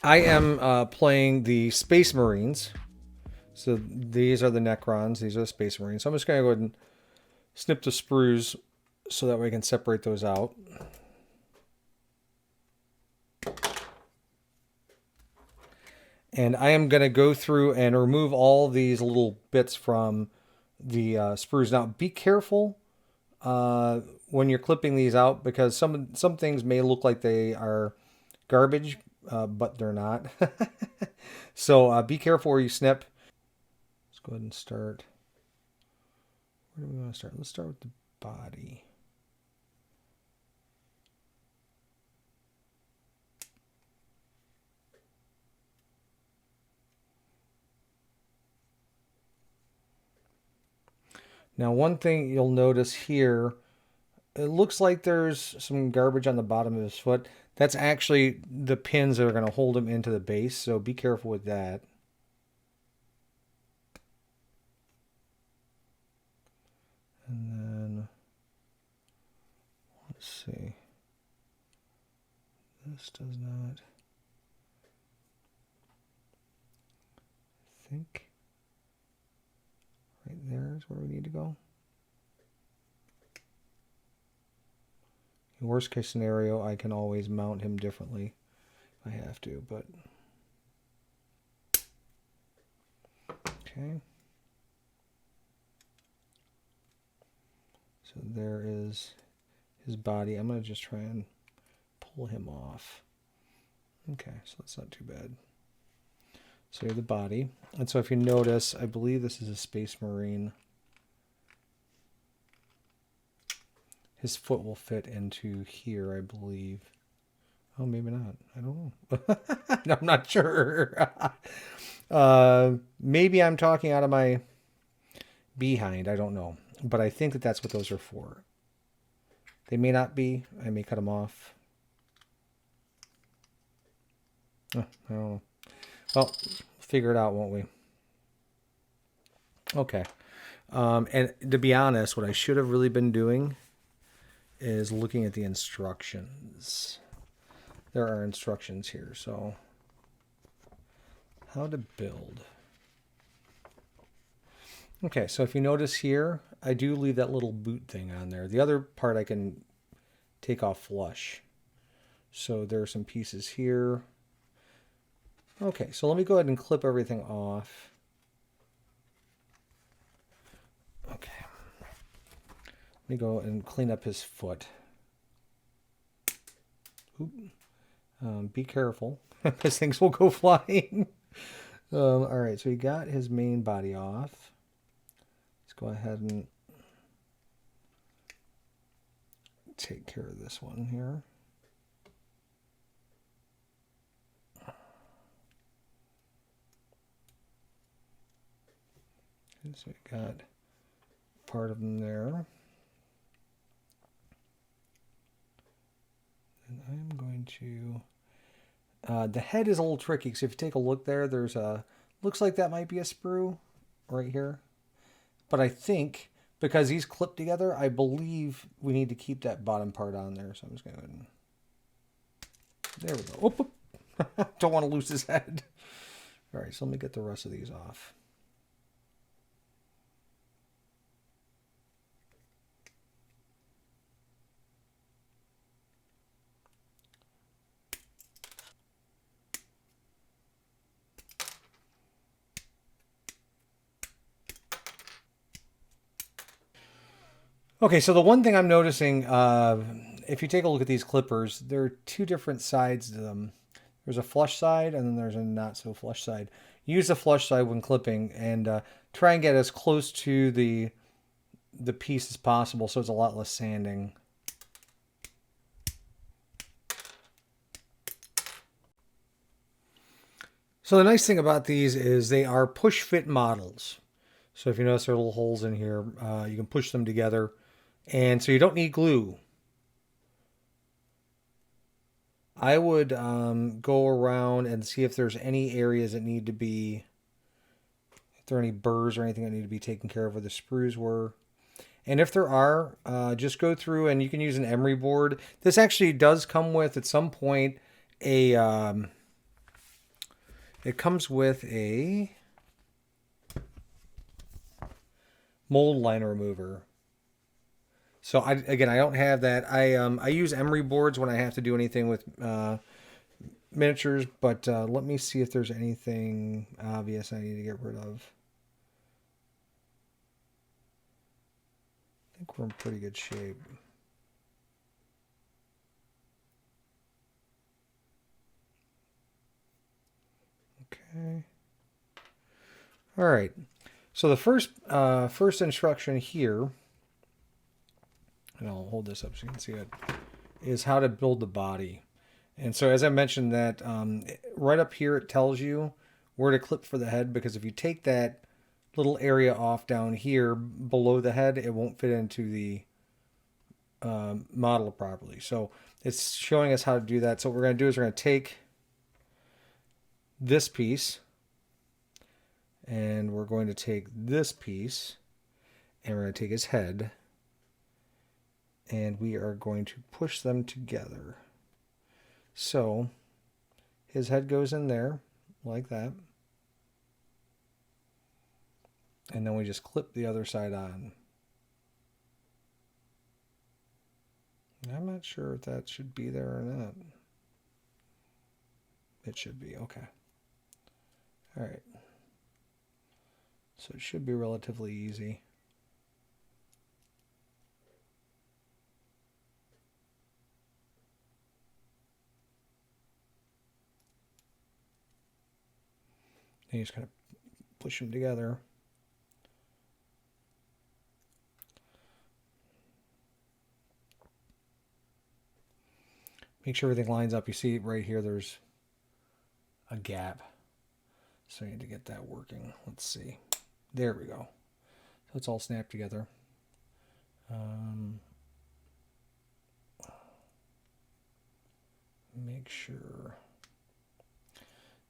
I am playing the Space Marines. So these are the Necrons. These are the Space Marines. So I'm just going to go ahead and snip the sprues so that way I can separate those out. And I am going to go through and remove all these little bits from the sprues. Now, be careful when you're clipping these out because some things may look like they are garbage, but they're not. So be careful where you snip. Let's go ahead and start. Where do we want to start? Let's start with the body. Now, one thing you'll notice here, it looks like there's some garbage on the bottom of his foot. That's actually the pins that are going to hold him into the base, so be careful with that. And then, let's see. This does not, I think, right there is where we need to go. In worst case scenario, I can always mount him differently if I have to, but okay. So there is his body. I'm going to just try and pull him off. Okay, so that's not too bad. So you have the body. And so if you notice, I believe this is a Space Marine. His foot will fit into here, I believe. Oh, maybe not. I don't know. I'm not sure. Maybe I'm talking out of my behind. I don't know. But I think that that's what those are for. They may not be. I may cut them off. Oh, I don't know. Well, figure it out, won't we? Okay. And to be honest, what I should have really been doing is looking at the instructions. There are instructions here. So, how to build. Okay, so if you notice here, I do leave that little boot thing on there. The other part I can take off flush. So there are some pieces here. Okay, so let me go ahead and clip everything off. Okay. Let me go and clean up his foot. Oop. Be careful, because things will go flying. All right, so we got his main body off. Let's go ahead and take care of this one here. Okay, so we got part of them there. And I'm going to... the head is a little tricky, because if you take a look there, there's a... Looks like that might be a sprue right here. But I think, because these clip together, I believe we need to keep that bottom part on there. So I'm just going to go ahead and... There we go. Oop. Don't want to lose his head. All right, so let me get the rest of these off. Okay, so the one thing I'm noticing, if you take a look at these clippers, there are two different sides to them. There's a flush side and then there's a not so flush side. Use the flush side when clipping and try and get as close to the piece as possible so it's a lot less sanding. So the nice thing about these is they are push fit models. So if you notice there are little holes in here, you can push them together. And so you don't need glue. I would go around and see if there's any areas that need to be, if there are any burrs or anything that need to be taken care of where the sprues were. And if there are, just go through and you can use an emery board. This actually does come with, at some point, a it comes with a mold line remover. So I don't have that. I use emery boards when I have to do anything with miniatures, but let me see if there's anything obvious I need to get rid of. I think we're in pretty good shape. Okay. All right. So the first instruction here, and I'll hold this up so you can see it, is how to build the body. And so as I mentioned that right up here it tells you where to clip for the head, because if you take that little area off down here below the head, it won't fit into the model properly. So it's showing us how to do that. So what we're going to do is we're going to take this piece and we're going to take this piece and we're going to take his head and we are going to push them together. So his head goes in there like that. And then we just clip the other side on. I'm not sure if that should be there or not. It should be, okay. All right. So it should be relatively easy. And you just kind of push them together. Make sure everything lines up. You see right here, there's a gap. So you need to get that working. Let's see. There we go. So it's all snapped together. Make sure.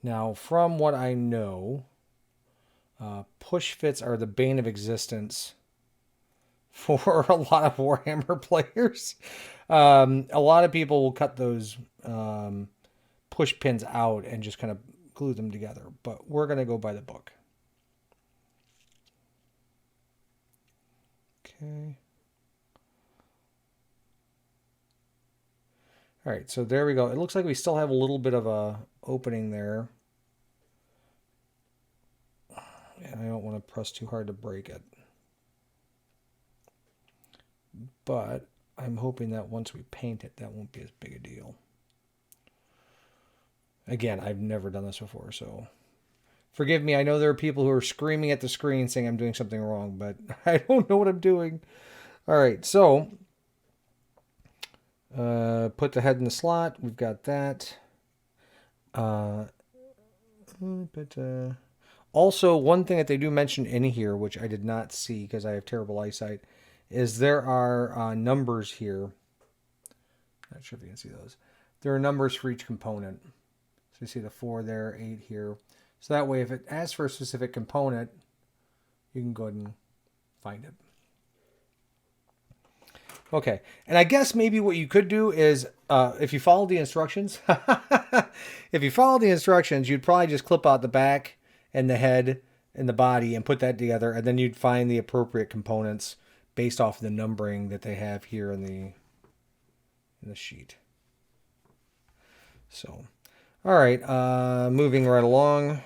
Now, from what I know, push fits are the bane of existence for a lot of Warhammer players. A lot of people will cut those push pins out and just kind of glue them together, but we're going to go by the book. Okay. All right, so there we go. It looks like we still have a little bit of a opening there. And I don't want to press too hard to break it. But I'm hoping that once we paint it, that won't be as big a deal. Again, I've never done this before, so forgive me. I know there are people who are screaming at the screen saying I'm doing something wrong, but I don't know what I'm doing. All right, so put the head in the slot. We've got that. Also, one thing that they do mention in here, which I did not see because I have terrible eyesight, is there are numbers here. Not sure if you can see those. There are numbers for each component. So you see the 4 there, 8 here. So that way, if it asks for a specific component, you can go ahead and find it. Okay, and I guess maybe what you could do is, if you follow the instructions, you'd probably just clip out the back and the head and the body and put that together, and then you'd find the appropriate components based off of the numbering that they have here in the sheet. So, all right, moving right along.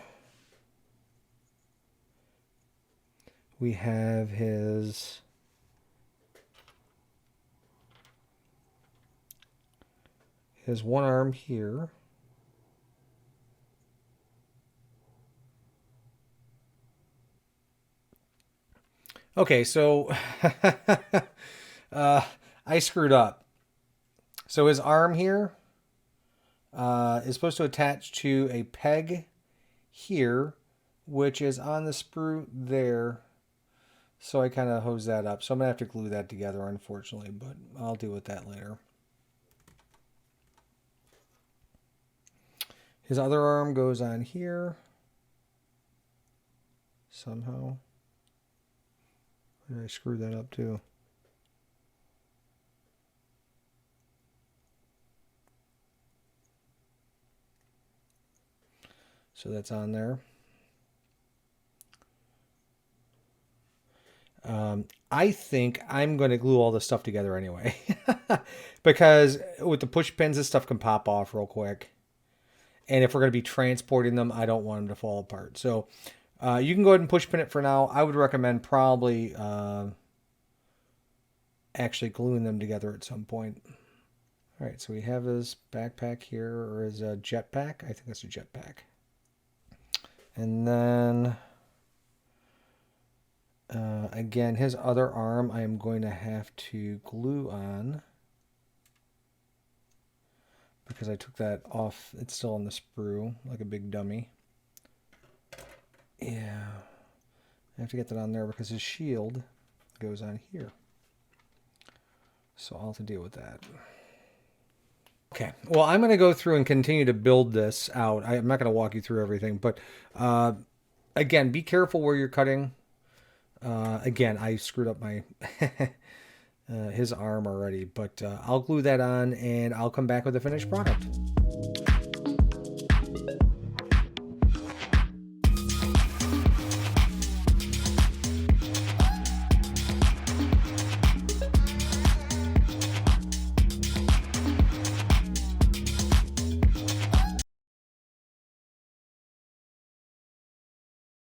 We have his one arm here. Okay, so I screwed up. So his arm here is supposed to attach to a peg here, which is on the sprue there. So I kind of hosed that up. So I'm going to have to glue that together, unfortunately, but I'll deal with that later. His other arm goes on here somehow. I screwed that up too. So that's on there. I think I'm going to glue all this stuff together anyway. Because with the push pins, this stuff can pop off real quick. And if we're going to be transporting them, I don't want them to fall apart. So you can go ahead and push pin it for now. I would recommend probably actually gluing them together at some point. All right, so we have his backpack here, or his jetpack. I think that's a jetpack. And then, again, his other arm I am going to have to glue on because I took that off. It's still on the sprue, like a big dummy. Yeah, I have to get that on there because his shield goes on here. So I'll have to deal with that. Okay, well, I'm going to go through and continue to build this out. I'm not going to walk you through everything, but again, be careful where you're cutting. Again, I screwed up my his arm already, but I'll glue that on and I'll come back with the finished product.